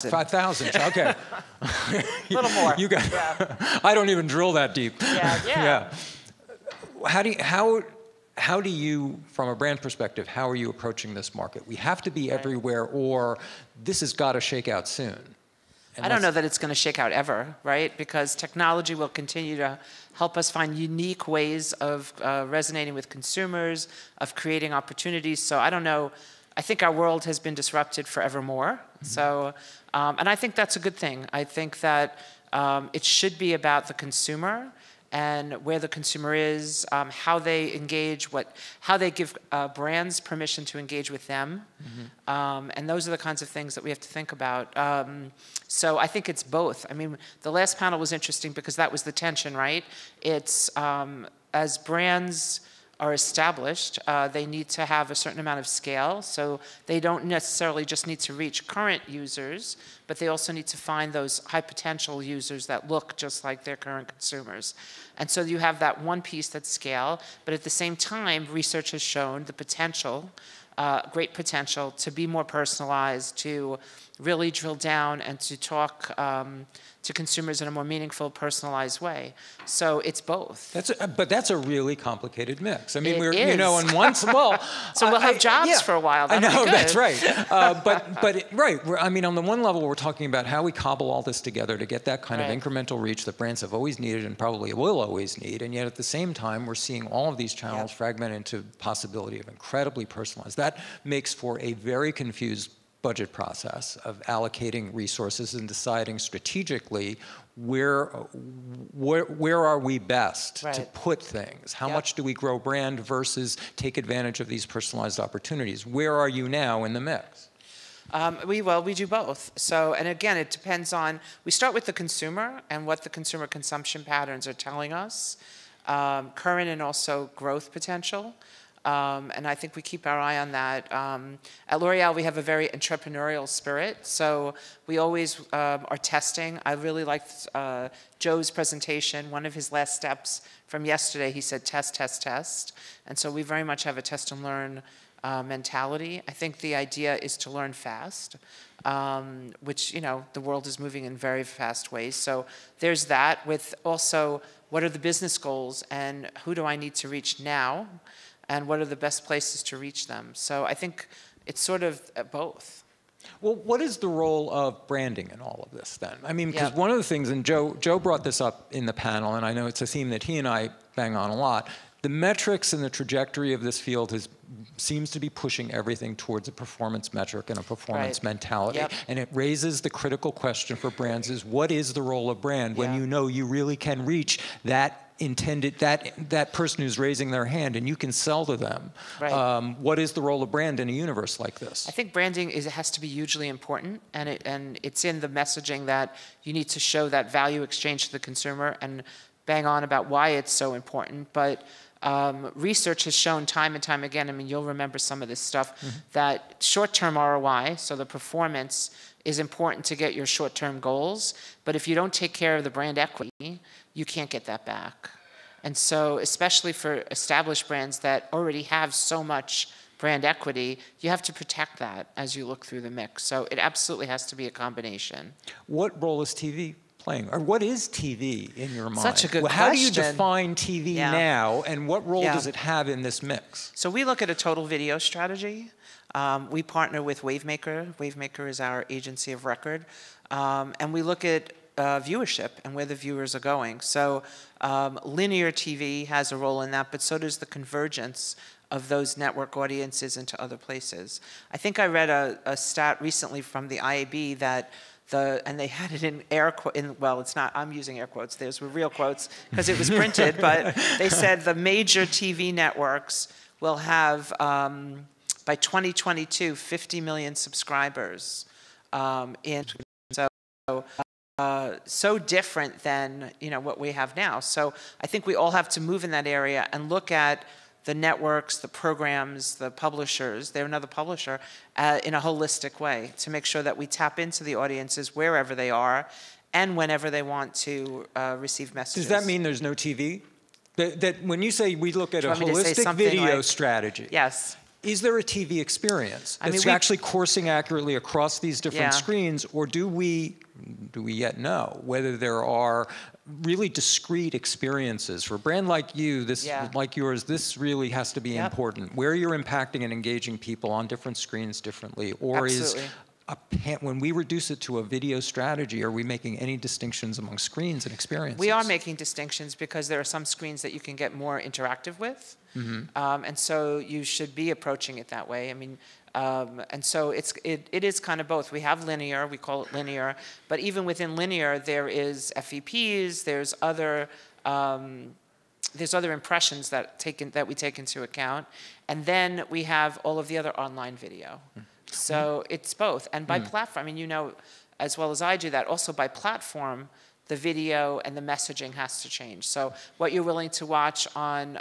5,000, okay. A little more. You got, I don't even drill that deep. Yeah. How do you, from a brand perspective, how are you approaching this market? We have to be everywhere, or this has got to shake out soon. I don't know that it's going to shake out ever, right? Because technology will continue to help us find unique ways of resonating with consumers, of creating opportunities. So I don't know. I think our world has been disrupted forevermore. Mm-hmm. So, and I think that's a good thing. I think that it should be about the consumer and where the consumer is, how they engage, how they give brands permission to engage with them. Mm-hmm. And those are the kinds of things that we have to think about. So I think it's both. I mean, the last panel was interesting because that was the tension, right? It's as brands are established, they need to have a certain amount of scale. So they don't necessarily just need to reach current users, but they also need to find those high potential users that look just like their current consumers. And so you have that one piece that's scale, but at the same time, research has shown the potential, great potential to be more personalized, to really drill down and to talk to consumers in a more meaningful, personalized way. So it's both. But that's a really complicated mix. I mean, you know, on one so we'll have jobs for a while. That'll be good. That's right. I mean, on the one level, we're talking about how we cobble all this together to get that kind of incremental reach that brands have always needed and probably will always need. And yet, at the same time, we're seeing all of these channels fragment into possibility of incredibly personalized. That makes for a very confused budget process of allocating resources and deciding strategically where are we best to put things? How much do we grow brand versus take advantage of these personalized opportunities? Where are you now in the mix? We do both. So, and again, it depends on, we start with the consumer and what the consumer consumption patterns are telling us, current and also growth potential. And I think we keep our eye on that. At L'Oreal, we have a very entrepreneurial spirit, so we always are testing. I really liked Joe's presentation. One of his last steps from yesterday, he said, test, test, test. And so we very much have a test and learn mentality. I think the idea is to learn fast, which, you know, the world is moving in very fast ways. So there's that, with also what are the business goals and who do I need to reach now? And what are the best places to reach them? So I think it's sort of both. Well, what is the role of branding in all of this then? I mean, because one of the things, and Joe brought this up in the panel, and I know it's a theme that he and I bang on a lot, the metrics and the trajectory of this field seems to be pushing everything towards a performance metric and a performance mentality. And it raises the critical question for brands is, what is the role of brand when you know you really can reach that that person who's raising their hand and you can sell to them? What is the role of brand in a universe like this? I think branding has to be hugely important, and it's in the messaging that you need to show that value exchange to the consumer and bang on about why it's so important. But research has shown time and time again, I mean, you'll remember some of this stuff, that short-term ROI, so the performance, is important to get your short-term goals. But if you don't take care of the brand equity, you can't get that back. And so, especially for established brands that already have so much brand equity, you have to protect that as you look through the mix. So it absolutely has to be a combination. What role is TV playing? Or what is TV in your mind? Such a good question. How do you define TV now, and what role does it have in this mix? So we look at a total video strategy. We partner with Wavemaker. Wavemaker is our agency of record. And we look at viewership and where the viewers are going. So linear TV has a role in that, but so does the convergence of those network audiences into other places. I think I read a stat recently from the IAB that and they had it in well, it's not, I'm using air quotes, those were real quotes because it was printed, but they said the major TV networks will have, by 2022, 50 million subscribers. So different than, you know, what we have now. So I think we all have to move in that area and look at the networks, the programs, the publishers, they're another publisher, in a holistic way to make sure that we tap into the audiences wherever they are and whenever they want to receive messages. Does that mean there's no TV? That when you say we look at a holistic video strategy, is there a TV experience that's actually coursing accurately across these different screens, or do we yet know whether there are really discrete experiences for a brand like you, like yours? This really has to be important, where you're impacting and engaging people on different screens differently, or Absolutely. when we reduce it to a video strategy, are we making any distinctions among screens and experiences? We are making distinctions because there are some screens that you can get more interactive with. And so you should be approaching it that way. I mean, and so it is kind of both. We have linear, we call it linear, but even within linear, there is FEPs, there's other impressions that we take into account, and then we have all of the other online video. So it's both. And by platform, I mean, you know as well as I do that also by platform, the video and the messaging has to change. So what you're willing to watch on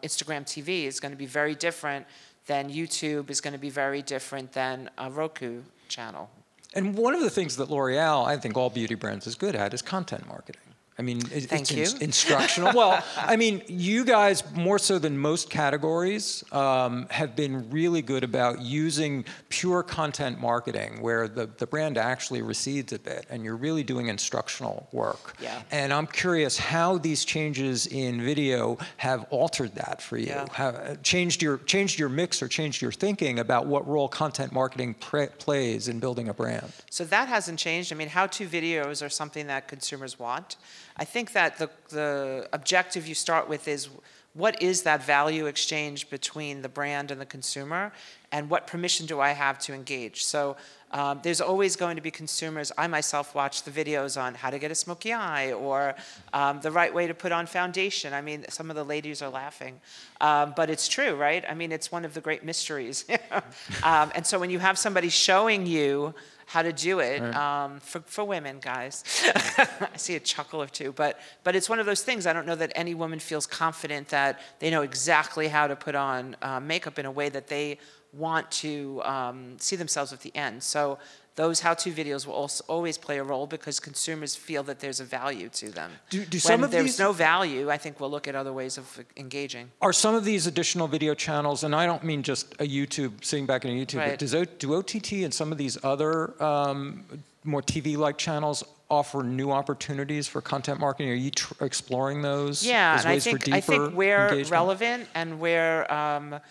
Instagram TV is going to be very different than YouTube, is going to be very different than a Roku channel. And one of the things that L'Oreal, I think all beauty brands is good at, is content marketing. I mean, it's instructional. Well, I mean, you guys, more so than most categories, have been really good about using pure content marketing, where the brand actually recedes a bit, and you're really doing instructional work. Yeah. And I'm curious how these changes in video have altered that for you, have changed your mix or changed your thinking about what role content marketing plays in building a brand. So that hasn't changed. I mean, how-to videos are something that consumers want. I think that the objective you start with is, what is that value exchange between the brand and the consumer, and what permission do I have to engage? So there's always going to be consumers. I myself watch the videos on how to get a smoky eye, or the right way to put on foundation. I mean, some of the ladies are laughing, but it's true, right? I mean, it's one of the great mysteries. And so when you have somebody showing you how to do it, for women, guys. I see a chuckle or two, but it's one of those things. I don't know that any woman feels confident that they know exactly how to put on makeup in a way that they want to see themselves at the end. So those how-to videos will also always play a role because consumers feel that there's a value to them. When there's no value, I think we'll look at other ways of engaging. Are some of these additional video channels, and I don't mean just a YouTube, sitting back in a YouTube, but do OTT and some of these other more TV-like channels offer new opportunities for content marketing? Are you exploring those? Yeah, as and ways I think where engagement? relevant and where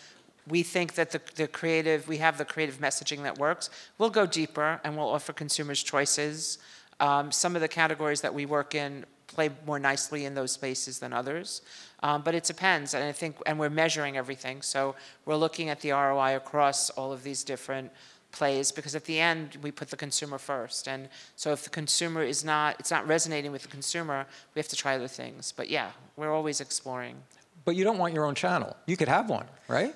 we think that we have the creative messaging that works, we'll go deeper and we'll offer consumers choices. Some of the categories that we work in play more nicely in those spaces than others. But it depends, and we're measuring everything. So we're looking at the ROI across all of these different plays, because at the end we put the consumer first. And so if the consumer it's not resonating with the consumer, we have to try other things. But yeah, we're always exploring. But you don't want your own channel. You could have one, right?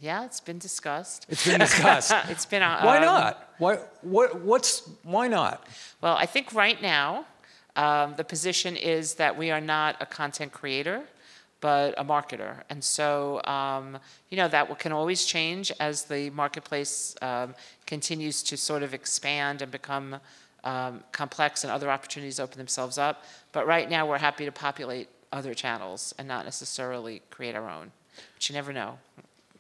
Yeah, it's been discussed. It's been discussed. It's been. Why not? Why not? Well, I think right now the position is that we are not a content creator, but a marketer, and so that can always change as the marketplace continues to sort of expand and become complex, and other opportunities open themselves up. But right now, we're happy to populate other channels and not necessarily create our own. But you never know.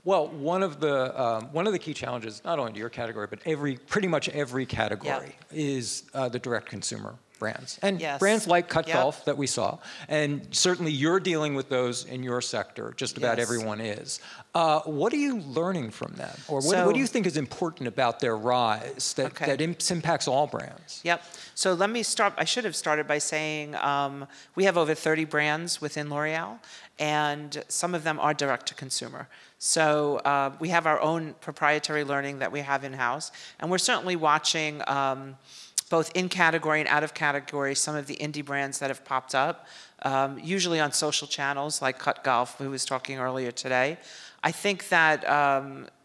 Well, one of the key challenges, not only to your category, but pretty much every category, is the direct consumer brands. And brands like Cut Golf that we saw. And certainly you're dealing with those in your sector, just about everyone is. What are you learning from them? Or what do you think is important about their rise that impacts all brands? Yep. So let me start. I should have started by saying we have over 30 brands within L'Oreal, and some of them are direct to consumer. So we have our own proprietary learning that we have in-house, and we're certainly watching both in category and out of category some of the indie brands that have popped up, usually on social channels like Cut Golf, who was talking earlier today. I think that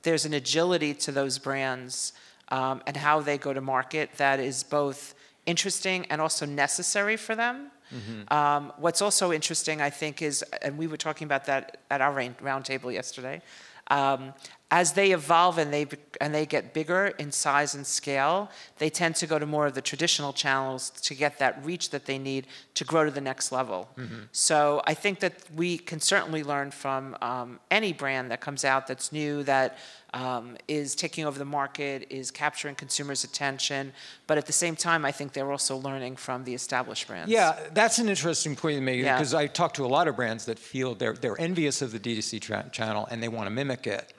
there's an agility to those brands and how they go to market that is both interesting and also necessary for them. Mm-hmm. What's also interesting, I think, is, and we were talking about that at our roundtable yesterday, as they evolve and they get bigger in size and scale, they tend to go to more of the traditional channels to get that reach that they need to grow to the next level. So I think that we can certainly learn from any brand that comes out that's new, that is taking over the market, is capturing consumers' attention. But at the same time, I think they're also learning from the established brands. Yeah, that's an interesting point you make, Yeah. because I talk to a lot of brands that feel they're envious of the D2C channel and they want to mimic it.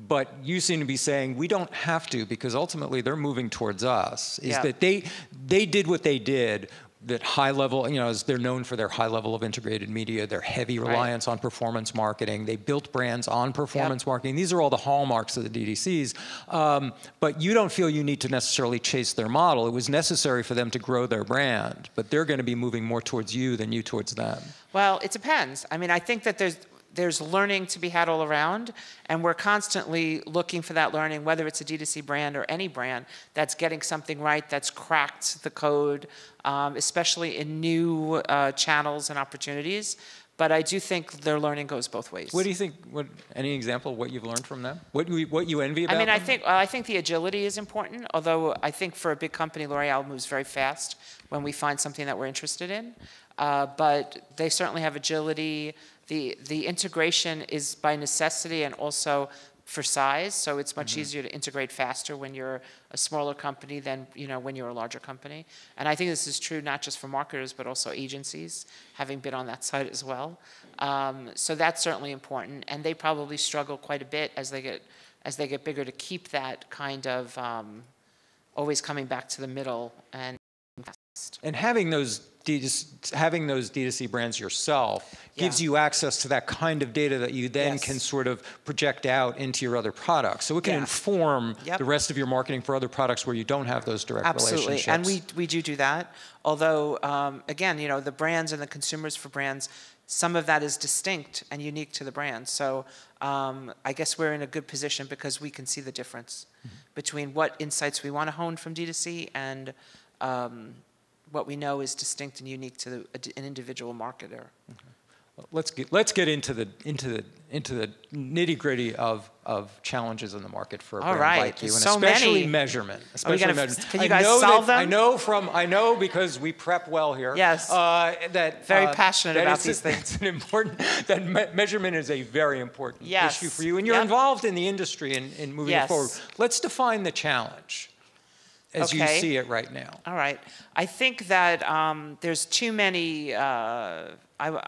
But you seem to be saying we don't have to, because ultimately they're moving towards us. Is Yeah. that they did what they did, that high level, you know, as they're known for their high level of integrated media, their heavy reliance on performance marketing. They built brands on performance marketing. These are all the hallmarks of the DDCs. But you don't feel you need to necessarily chase their model. It was necessary for them to grow their brand, but they're going to be moving more towards you than you towards them. Well, it depends. I mean, I think that there's learning to be had all around, and we're constantly looking for that learning, whether it's a D2C brand or any brand that's getting something right, that's cracked the code, especially in new channels and opportunities. But I do think their learning goes both ways. What do you think? Any example of what you've learned from them? What you envy about them? I think the agility is important, although I think for a big company, L'Oreal moves very fast when we find something that we're interested in. But they certainly have agility. The integration is by necessity and also for size, so it's much easier to integrate faster when you're a smaller company than when you're a larger company. And I think this is true not just for marketers but also agencies, having been on that side as well. So that's certainly important, and they probably struggle quite a bit as they get bigger to keep that kind of always coming back to the middle and fast. And having those D2C brands yourself gives you access to that kind of data that you then can sort of project out into your other products. So it can inform the rest of your marketing for other products where you don't have those direct relationships. And we do that. Although, again, the brands and the consumers for brands, some of that is distinct and unique to the brand. So I guess we're in a good position because we can see the difference between what insights we want to hone from D2C and what we know is distinct and unique to an individual marketer. Well, let's get into the nitty-gritty of challenges in the market for a brand like you, and especially measurement. Can you guys solve them? I know because we prep well here. Yes. Very passionate about these things. It's an important. Measurement is a very important issue for you, and you're involved in the industry in moving it forward. Let's define the challenge as you see it right now. All right. I think that there's too many, I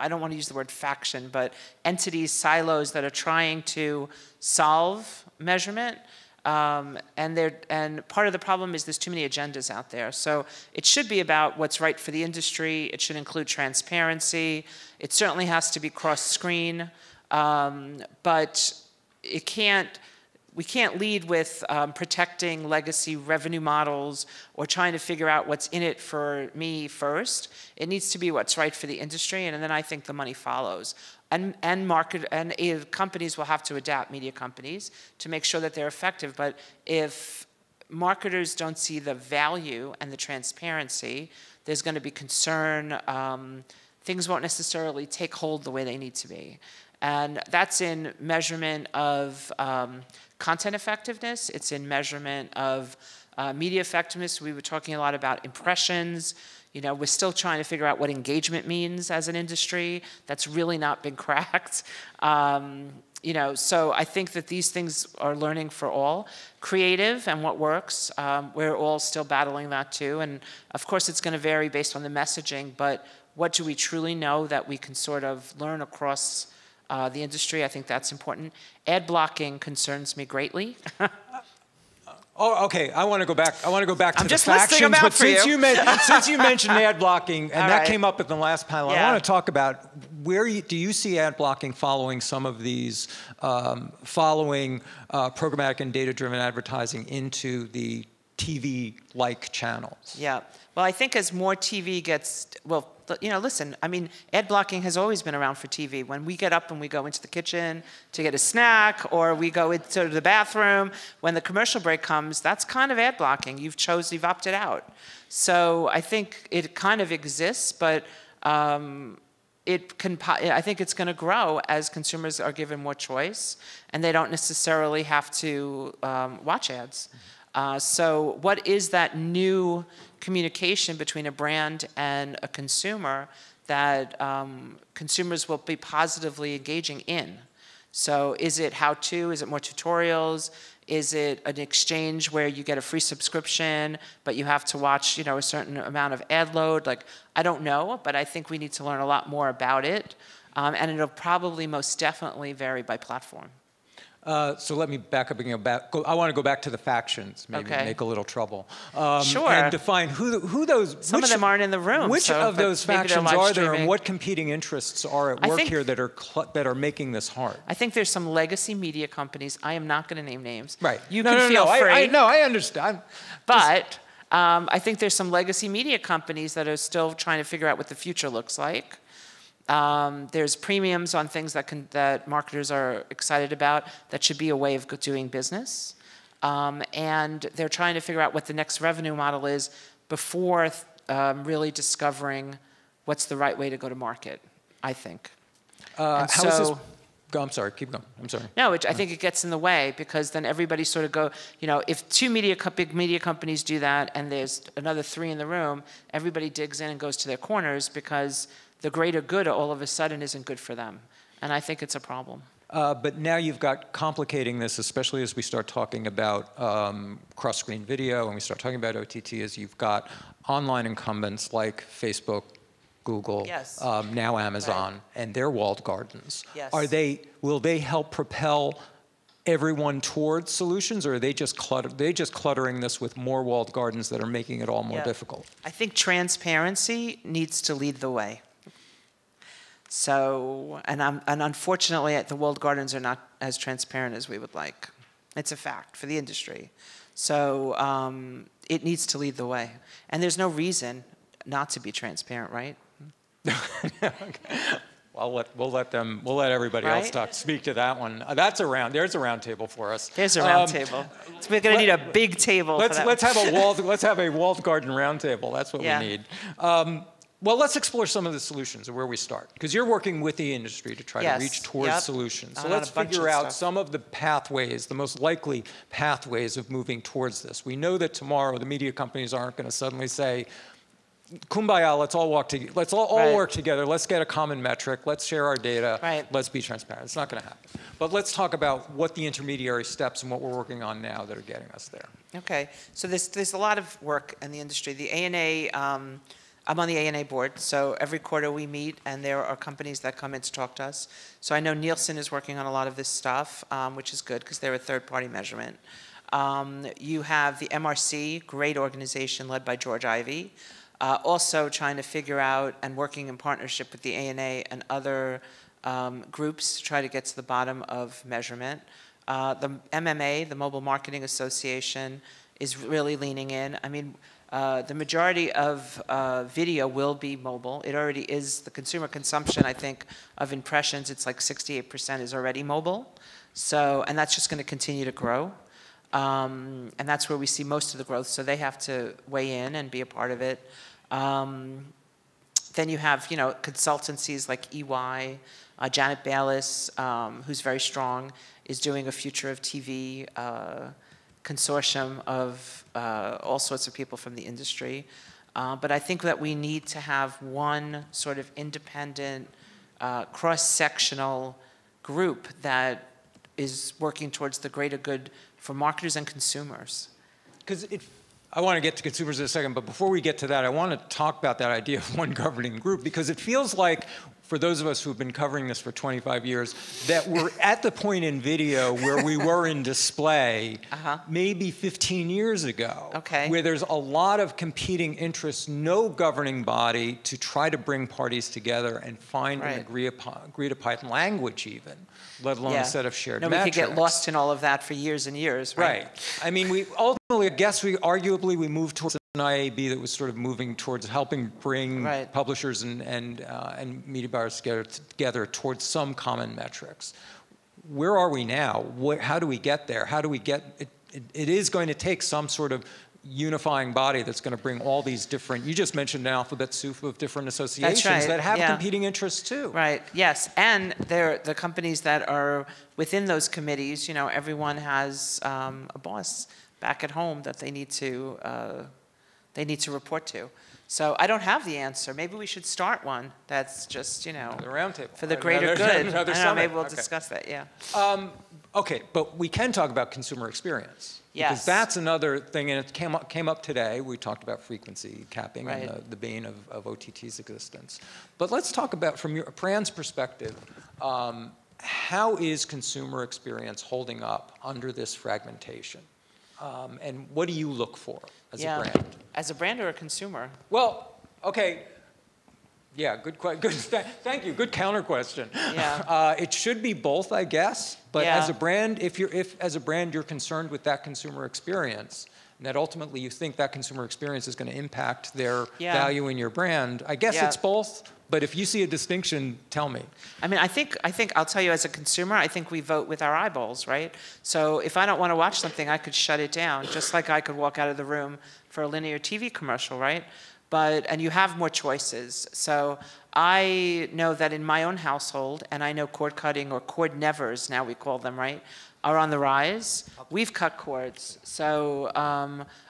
don't want to use the word faction, but entities, silos that are trying to solve measurement. And part of the problem is there's too many agendas out there. So it should be about what's right for the industry. It should include transparency. It certainly has to be cross-screen. But we can't lead with protecting legacy revenue models or trying to figure out what's in it for me first. It needs to be what's right for the industry, and then I think the money follows. And companies will have to adapt, media companies, to make sure that they're effective. But if marketers don't see the value and the transparency, there's going to be concern. Things won't necessarily take hold the way they need to be. And that's in measurement of content effectiveness. It's in measurement of media effectiveness. We were talking a lot about impressions. We're still trying to figure out what engagement means as an industry. That's really not been cracked. So I think that these things are learning for all. Creative and what works, we're all still battling that too. And of course, it's going to vary based on the messaging, but what do we truly know that we can sort of learn across the industry? I think that's important. Ad blocking concerns me greatly. Oh, okay. I want to go back to the factions. But since you mentioned ad blocking, and that came up at the last panel, I want to talk about do you see ad blocking following some of these, programmatic and data-driven advertising into the TV-like channels? Yeah. Well, I think as more TV gets, listen, I mean, ad blocking has always been around for TV. When we get up and we go into the kitchen to get a snack, or we go into the bathroom, when the commercial break comes, that's kind of ad blocking. You've opted out. So I think it kind of exists, but I think it's going to grow as consumers are given more choice, and they don't necessarily have to watch ads. So what is that new communication between a brand and a consumer that consumers will be positively engaging in? So is it how-to? Is it more tutorials? Is it an exchange where you get a free subscription, but you have to watch, a certain amount of ad load? Like, I don't know, but I think we need to learn a lot more about it. And it'll probably most definitely vary by platform. So let me back up and I want to go back to the factions, maybe make a little trouble. Sure. And define who those. Some of them aren't in the room. Which of those factions are there, and what competing interests are at work here that are making this hard? I think there's some legacy media companies. I am not going to name names. Right. You can feel free. I understand. But I think there's some legacy media companies that are still trying to figure out what the future looks like. There's premiums on things that marketers are excited about that should be a way of doing business. And they're trying to figure out what the next revenue model is before really discovering what's the right way to go to market, I think. How is this? I'm sorry, keep going. I'm sorry. No, I think it gets in the way because then everybody sort of if two big media companies do that and there's another 3 in the room, everybody digs in and goes to their corners because the greater good all of a sudden isn't good for them. And I think it's a problem. But now you've got complicating this, especially as we start talking about cross-screen video and we start talking about OTT, is you've got online incumbents like Facebook, Google, yes. Now Amazon, right. and their walled gardens. Yes. Will they help propel everyone towards solutions, or are they just cluttering this with more walled gardens that are making it all more difficult? I think transparency needs to lead the way. So, and unfortunately, the walled gardens are not as transparent as we would like. It's a fact for the industry. So it needs to lead the way. And there's no reason not to be transparent, right? Okay. Well, we'll let everybody else speak to that one. There's a round table for us. There's a round table. So we're going to need a big table. Let's have a walled garden round table. That's what we need. Well, let's explore some of the solutions and where we start, because you're working with the industry to try to reach towards solutions. So let's figure out some of the pathways, the most likely pathways of moving towards this. We know that tomorrow the media companies aren't going to suddenly say, "Kumbaya, let's all work together. Let's get a common metric. Let's share our data. Let's be transparent." It's not going to happen. But let's talk about what the intermediary steps and what we're working on now that are getting us there. Okay. So there's a lot of work in the industry. The ANA. I'm on the ANA board, so every quarter we meet, and there are companies that come in to talk to us. So I know Nielsen is working on a lot of this stuff, which is good because they're a third-party measurement. You have the MRC, great organization led by George Ivey, also trying to figure out and working in partnership with the ANA and other groups to try to get to the bottom of measurement. The MMA, the Mobile Marketing Association, is really leaning in. I mean, the majority of video will be mobile. It already is. The consumer consumption, I think, of impressions, it's like 68% is already mobile. So, and that's just going to continue to grow. And that's where we see most of the growth. So they have to weigh in and be a part of it. Then you have, consultancies like EY, Janet Bayless, who's very strong, is doing a Future of TV consortium of all sorts of people from the industry. But I think that we need to have one sort of independent, cross-sectional group that is working towards the greater good for marketers and consumers. Because I want to get to consumers in a second, but before we get to that, I want to talk about that idea of one governing group, because it feels like, for those of us who've been covering this for 25 years, that we're at the point in video where we were in display maybe 15 years ago, where there's a lot of competing interests, no governing body to try to bring parties together and find an agreed upon language even, let alone a set of shared metrics. We could get lost in all of that for years and years, right? I mean, we ultimately, I guess arguably we moved towards an IAB that was sort of moving towards helping bring publishers and media buyers together towards some common metrics. Where are we now? How do we get there? How do we get it? It is going to take some sort of unifying body that's going to bring all these different, you just mentioned an alphabet soup of different associations right. that have competing interests too. Right, yes, and they're the companies that are within those committees, you know, everyone has a boss back at home that they need to report to. So I don't have the answer. Maybe we should start one that's just, you know, the roundtable for the greater good. I don't know, maybe we'll okay. discuss that, yeah. Okay, but we can talk about consumer experience. Yes. Because that's another thing, and it came up today. We talked about frequency capping Right. and the bane of OTT's existence. But let's talk about, from your brand's perspective, how is consumer experience holding up under this fragmentation? And what do you look for as a brand? As a brand or a consumer? Well, okay. Yeah, thank you. Good counter question. Yeah. It should be both, I guess. But as a brand, if as a brand you're concerned with that consumer experience, and that ultimately you think that consumer experience is going to impact their value in your brand, I guess it's both. But if you see a distinction, tell me. I mean, I think I'll tell you, as a consumer, I think we vote with our eyeballs, right? So if I don't want to watch something, I could shut it down, just like I could walk out of the room for a linear TV commercial, right? And you have more choices. So I know that in my own household, and I know cord cutting, or cord nevers, now we call them, right, are on the rise. We've cut cords. So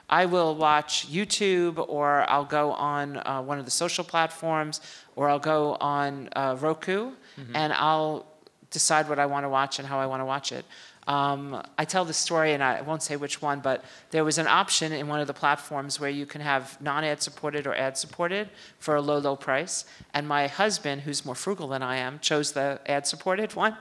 I will watch YouTube, or I'll go on one of the social platforms, or I'll go on Roku, and I'll decide what I want to watch and how I want to watch it. I tell the story, and I won't say which one, but there was an option in one of the platforms where you can have non-ad supported or ad supported for a low, low price. And my husband, who's more frugal than I am, chose the ad supported one.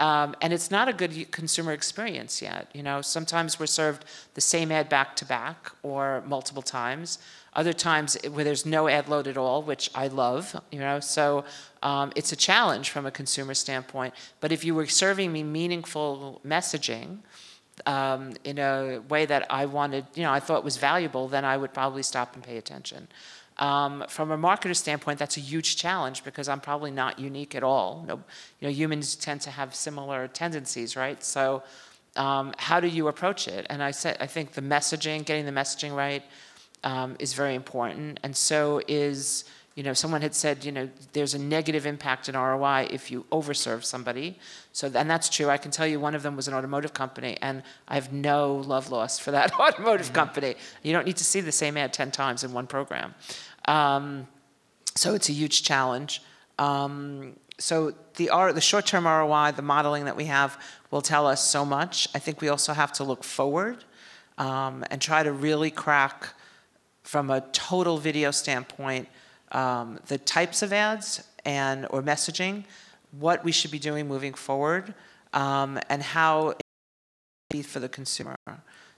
And it's not a good consumer experience yet. You know, sometimes we're served the same ad back to back or multiple times. Other times where there's no ad load at all, which I love, you know, so it's a challenge from a consumer standpoint. But if you were serving me meaningful messaging in a way that I wanted, you know, I thought was valuable, then I would probably stop and pay attention. From a marketer standpoint, that's a huge challenge because I'm probably not unique at all. You know, humans tend to have similar tendencies, right? So how do you approach it? And I think the messaging, getting the messaging right, is very important, and so is, you know, someone had said, you know, there's a negative impact in ROI if you overserve somebody. So, and that's true. I can tell you one of them was an automotive company, and I have no love lost for that automotive company. You don't need to see the same ad 10 times in one program. So it's a huge challenge. So the short-term ROI, the modeling that we have, will tell us so much. I think we also have to look forward and try to really crack, from a total video standpoint, the types of ads or messaging, what we should be doing moving forward, and how it will be for the consumer.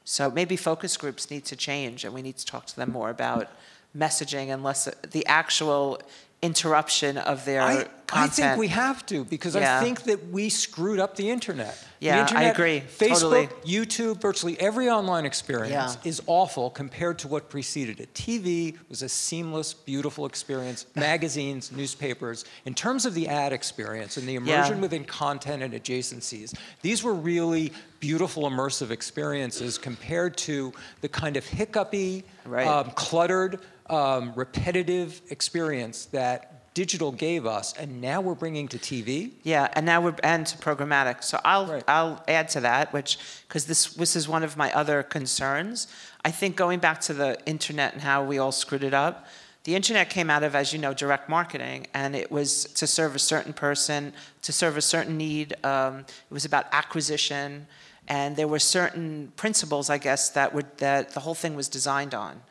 So maybe focus groups need to change, and we need to talk to them more about messaging and less the actual interruption of their content. I think we have to, because I think that we screwed up the internet. Yeah, the internet, I agree. Facebook, totally. YouTube, virtually every online experience is awful compared to what preceded it. TV was a seamless, beautiful experience. Magazines, newspapers. In terms of the ad experience and the immersion within content and adjacencies, these were really beautiful, immersive experiences compared to the kind of hiccupy, cluttered, repetitive experience that digital gave us, and now we're bringing to TV. Yeah, and now and to programmatic. So I'll add to that, because this is one of my other concerns. I think going back to the internet and how we all screwed it up, the internet came out of, as you know, direct marketing, and it was to serve a certain person, to serve a certain need. It was about acquisition, and there were certain principles, I guess, that the whole thing was designed on.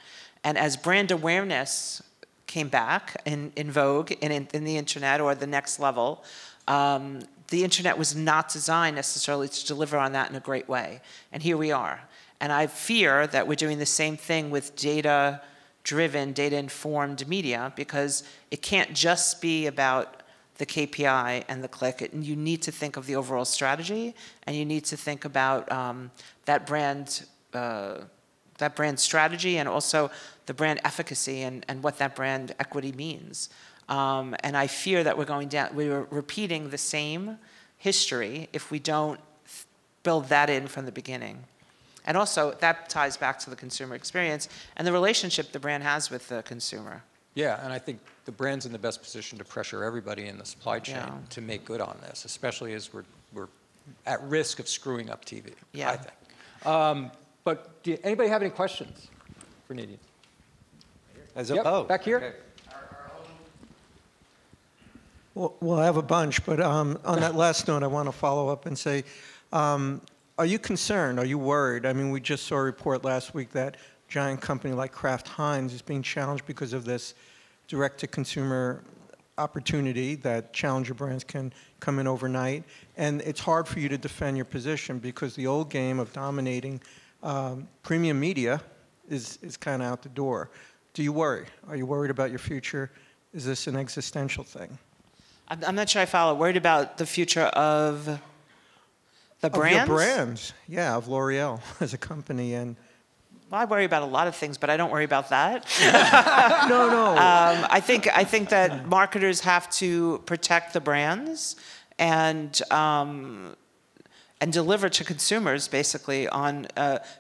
And as brand awareness came back in vogue in the internet, or the next level, the internet was not designed necessarily to deliver on that in a great way. And here we are. And I fear that we're doing the same thing with data-driven, data-informed media, because it can't just be about the KPI and the click. You need to think of the overall strategy, and you need to think about that brand strategy, and also the brand efficacy and what that brand equity means. And I fear that we're repeating the same history if we don't build that in from the beginning. And also, that ties back to the consumer experience and the relationship the brand has with the consumer. Yeah, and I think the brand's in the best position to pressure everybody in the supply chain to make good on this, especially as we're at risk of screwing up TV, I think. But anybody have any questions for Nadine? Back here. Okay. Well, I have a bunch, but on that last note, I want to follow up and say, are you concerned? Are you worried? I mean, we just saw a report last week that a giant company like Kraft Heinz is being challenged because of this direct-to-consumer opportunity that challenger brands can come in overnight. And it's hard for you to defend your position because the old game of dominating premium media is kind of out the door. Do you worry? Are you worried about your future? Is this an existential thing? I'm not sure I follow. Worried about the future of the brands? Of your brands, yeah, of L'Oreal as a company. And well, I worry about a lot of things, but I don't worry about that. No. I think that marketers have to protect the brands and deliver to consumers basically on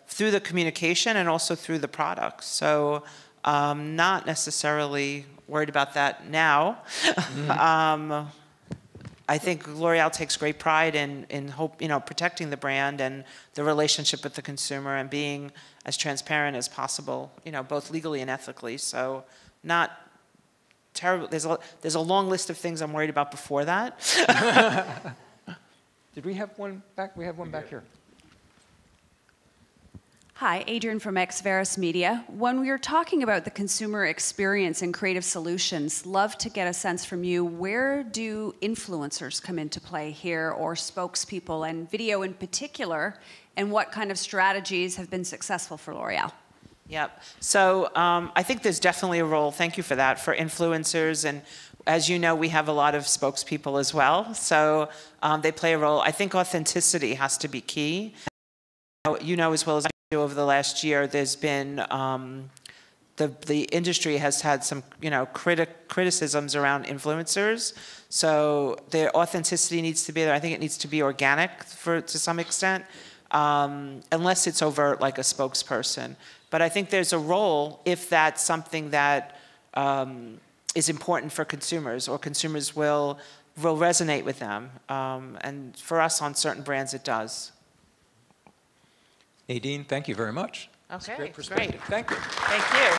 through the communication and also through the products. So not necessarily worried about that now. I think L'Oreal takes great pride in protecting the brand and the relationship with the consumer and being as transparent as possible, both legally and ethically. So not terrible. There's a long list of things I'm worried about before that. Did we have one back? We have one back here. Hi, Adrian from Veris Media. When we were talking about the consumer experience and creative solutions, love to get a sense from you, where do influencers come into play here, or spokespeople, and video in particular, and what kind of strategies have been successful for L'Oreal? Yep. So I think there's definitely a role, thank you for that, for influencers. And as you know, we have a lot of spokespeople as well. So they play a role. I think authenticity has to be key. You know as well as I do, over the last year, there's been, the industry has had some criticisms around influencers. So their authenticity needs to be there. I think it needs to be organic to some extent, unless it's overt like a spokesperson. But I think there's a role if that's something that is important for consumers, or consumers will resonate with them. And for us on certain brands, it does. Nadine, thank you very much. Okay, Great perspective. Great. Thank you. Thank you.